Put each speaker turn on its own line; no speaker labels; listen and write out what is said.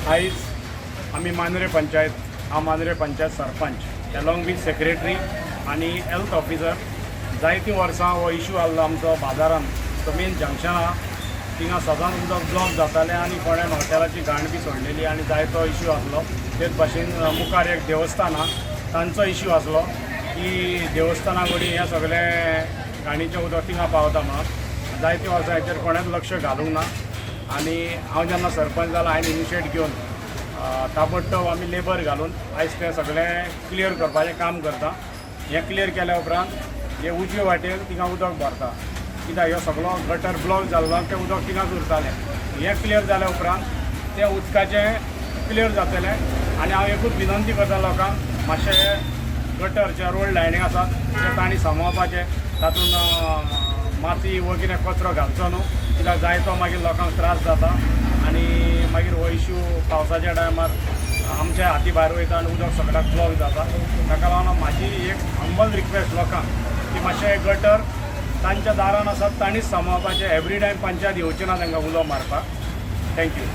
आयज आमी मांद्रे पंचायत हांव मांद्रे पंचायत सरपंच एलॉंग विथ सेक्रेटरी आनी हेल्थ ऑफिसर जायतीं वर्सां हो इश्यू आसलो आमचो बाजारान तो मेन जंक्शना थिंगा सदांच उदक ब्लॉक जातालें आनी कोणें हॉटेलाची घाण बी सोडलेली आनी जायतो इश्यू आसलो तेच भाशेन मुखार एक देवस्थान आसा तांचो इश्यू आसलो की देवस्थाना कडेन हें सगळें घाणीचें उदक थिंगा पावता म्हणून जायतीं वर्सां हेचेर कोणेंच लक्ष घालूंक ना आनी हांव जेन्ना सरपंच जालो हांवें इनिशिएट घेवन ताबडतोब आमी लेबर घालून आयज तें सगळें क्लियर करपाचें काम करता हें क्लियर केल्या उपरांत हे उजवे वाटेन थिंगा उदक भरता कित्याक ह्यो सगळो गटर ब्लॉक जाल्लो तें उदक थिंगाच उरतालें हें क्लियर जाल्या उपरांत तें उदकाचें क्लियर जातलें आनी हांव एकूच विनंती करता लोकांक मातशें गटरचे रोड लायनींग आसात ते तांणी सांबाळपाचें तातूंत माती वो कितें कचरो घालचो न्हू कित्याक जायतो मागीर लोकांक त्रास जाता आनी मागीर हो इश्यू पावसाच्या टायमार आमच्या हाती भायर वयता आनी उदक सगळ्याक ब्लॉक जाता ताका लागून म्हाजी एक हंबल रिक्वेस्ट लोकांक की मातशें गटर तांच्या दारान आसात तांणीच सांबाळपाचें एवरी टायम पंचायत येवची ना तांकां उलो मारपाक थँक्यू